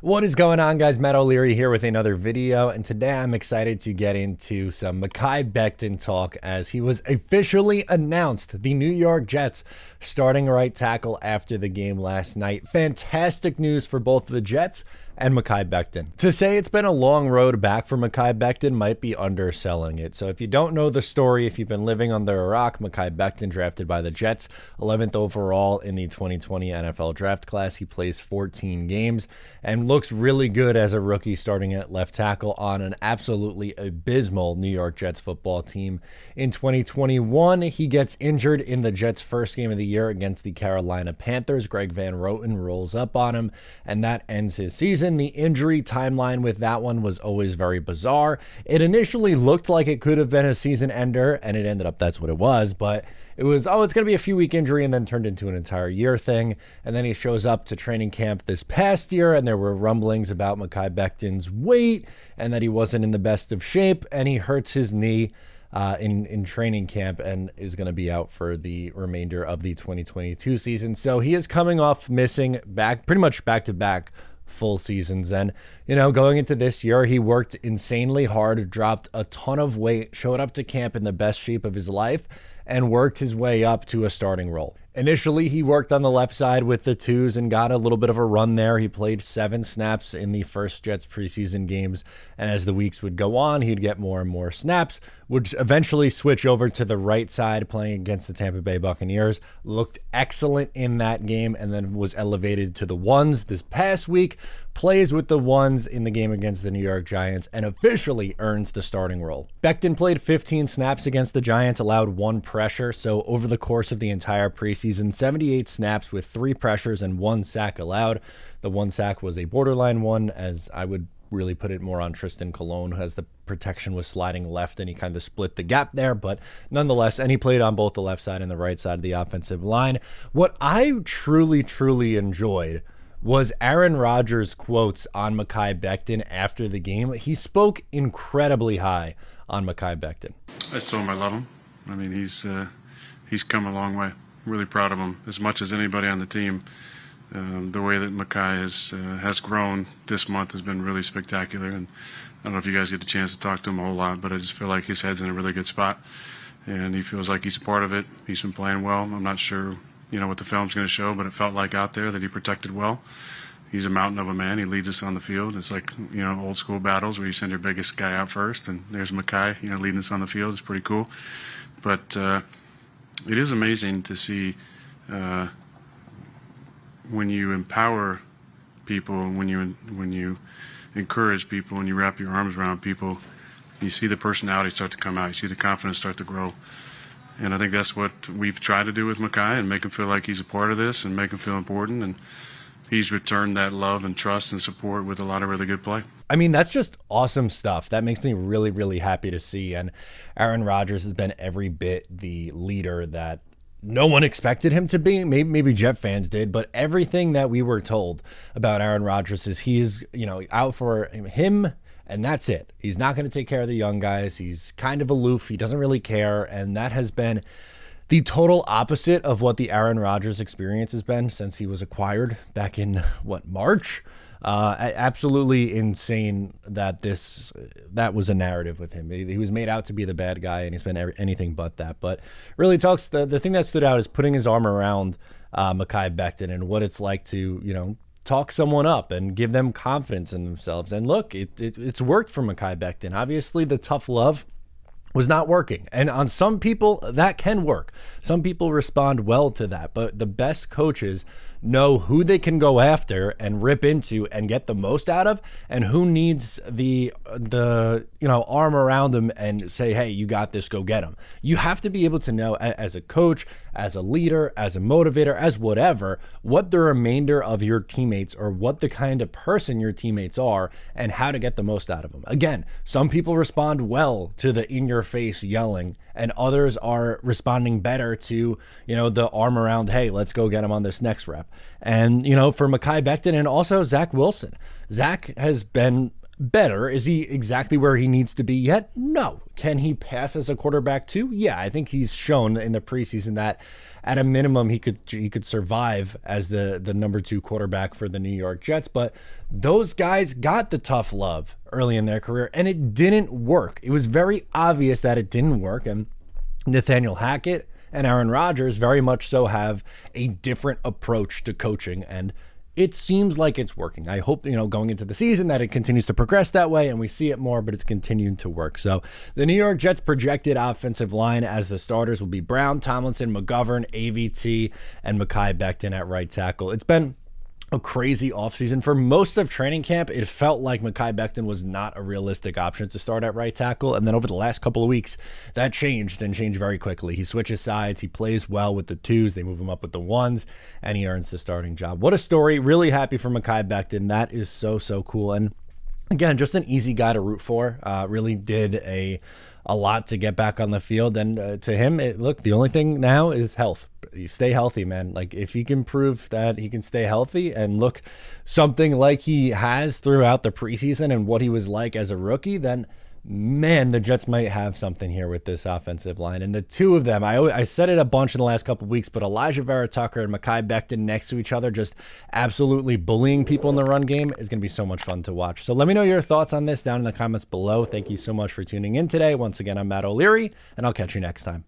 What is going on, guys? Matt O'Leary here with another video, and today I'm excited to get into some Mekhi Becton talk as he was officially announced the New York Jets starting right tackle after the game last night. Fantastic news for both the Jets and Mekhi Becton. To say it's been a long road back for Mekhi Becton might be underselling it. So if you don't know the story, if you've been living under a rock, Mekhi Becton drafted by the Jets, 11th overall in the 2020 NFL draft class. He plays 14 games and looks really good as a rookie starting at left tackle on an absolutely abysmal New York Jets football team. In 2021, he gets injured in the Jets' first game of the year against the Carolina Panthers. Greg Van Roten rolls up on him, and that ends his season. The injury timeline with that one was always very bizarre. It initially looked like it could have been a season ender, and it ended up that's what it was, but it was, oh, it's going to be a few week injury, and then turned into an entire year thing. And then he shows up to training camp this past year, and there were rumblings about Mekhi Becton's weight and that he wasn't in the best of shape, and he hurts his knee in training camp and is going to be out for the remainder of the 2022 season. So he is coming off missing pretty much back-to-back full seasons. And, you know, going into this year, he worked insanely hard, dropped a ton of weight, showed up to camp in the best shape of his life, and worked his way up to a starting role. Initially, he worked on the left side with the twos and got a little bit of a run there. He played 7 snaps in the first Jets preseason games, and as the weeks would go on, he'd get more and more snaps, would eventually switch over to the right side playing against the Tampa Bay Buccaneers. Looked excellent in that game and then was elevated to the ones this past week, plays with the ones in the game against the New York Giants, and officially earns the starting role. Becton played 15 snaps against the Giants, allowed 1 pressure, so over the course of the entire preseason, 78 snaps with 3 pressures and 1 sack allowed. The 1 sack was a borderline one, as I would really put it more on Tristan Colon, as the protection was sliding left and he kind of split the gap there, but nonetheless, and he played on both the left side and the right side of the offensive line. What I truly enjoyed was Aaron Rodgers' quotes on Mekhi Becton after the game. He spoke incredibly high on Mekhi Becton. I told him I love him. I mean, he's come a long way. Really proud of him as much as anybody on the team. The way that Mekhi has grown this month has been really spectacular, and I don't know if you guys get a chance to talk to him a whole lot, but I just feel like his head's in a really good spot, and he feels like he's a part of it. He's been playing well. I'm not sure, what the film's going to show, but it felt like out there that he protected well. He's a mountain of a man. He leads us on the field. It's like, old school battles where you send your biggest guy out first, and there's Mekhi, leading us on the field. It's pretty cool. But it is amazing to see when you empower people, and when you encourage people, and you wrap your arms around people, you see the personality start to come out. You see the confidence start to grow. And I think that's what we've tried to do with Mekhi, and make him feel like he's a part of this and make him feel important. And he's returned that love and trust and support with a lot of really good play. I mean, that's just awesome stuff. That makes me really happy to see. And Aaron Rodgers has been every bit the leader that no one expected him to be. Maybe Jet fans did, but everything that we were told about Aaron Rodgers is he's, out for him, and that's it. He's not going to take care of the young guys. He's kind of aloof. He doesn't really care, and that has been the total opposite of what the Aaron Rodgers experience has been since he was acquired back in, March? Absolutely insane that that was a narrative with him. He was made out to be the bad guy, and he's been anything but that. But really talks, the thing that stood out is putting his arm around Mekhi Becton and what it's like to, talk someone up and give them confidence in themselves. And look, it's worked for Mekhi Becton. Obviously, the tough love was not working. And on some people, that can work. Some people respond well to that. But the best coaches know who they can go after and rip into and get the most out of, and who needs the arm around them and say, hey, you got this, go get them. You have to be able to know, as a coach, as a leader, as a motivator, as whatever, what the remainder of your teammates, or what the kind of person your teammates are, and how to get the most out of them. Again, some people respond well to the in-your-face yelling, and others are responding better to, the arm around, hey, let's go get him on this next rep. And, for Mekhi Becton and also Zach Wilson. Zach has been better. Is he exactly where he needs to be yet? No. Can he pass as a quarterback too? Yeah, I think he's shown in the preseason that at a minimum he could survive as the number 2 quarterback for the New York Jets. But those guys got the tough love early in their career, and it didn't work. It was very obvious that it didn't work, and Nathaniel Hackett and Aaron Rodgers very much so have a different approach to coaching, and it seems like it's working. I hope, going into the season that it continues to progress that way and we see it more, but it's continuing to work. So the New York Jets projected offensive line as the starters will be Brown, Tomlinson, McGovern, AVT, and Mekhi Becton at right tackle. It's been a crazy offseason. For most of training camp, it felt like Mekhi Becton was not a realistic option to start at right tackle. And then over the last couple of weeks, that changed and changed very quickly. He switches sides. He plays well with the 2s. They move him up with the 1s, and he earns the starting job. What a story. Really happy for Mekhi Becton. That is so, so cool. And again, just an easy guy to root for. Really did a lot to get back on the field. And to him, look, the only thing now is health. You stay healthy, man. Like, if he can prove that he can stay healthy and look something like he has throughout the preseason and what he was like as a rookie, then man, the Jets might have something here with this offensive line. And the 2 of them, I said it a bunch in the last couple of weeks, but Elijah Vera-Tucker and Mekhi Becton next to each other, just absolutely bullying people in the run game, is going to be so much fun to watch. So let me know your thoughts on this down in the comments below. Thank you so much for tuning in today. Once again, I'm Matt O'Leary, and I'll catch you next time.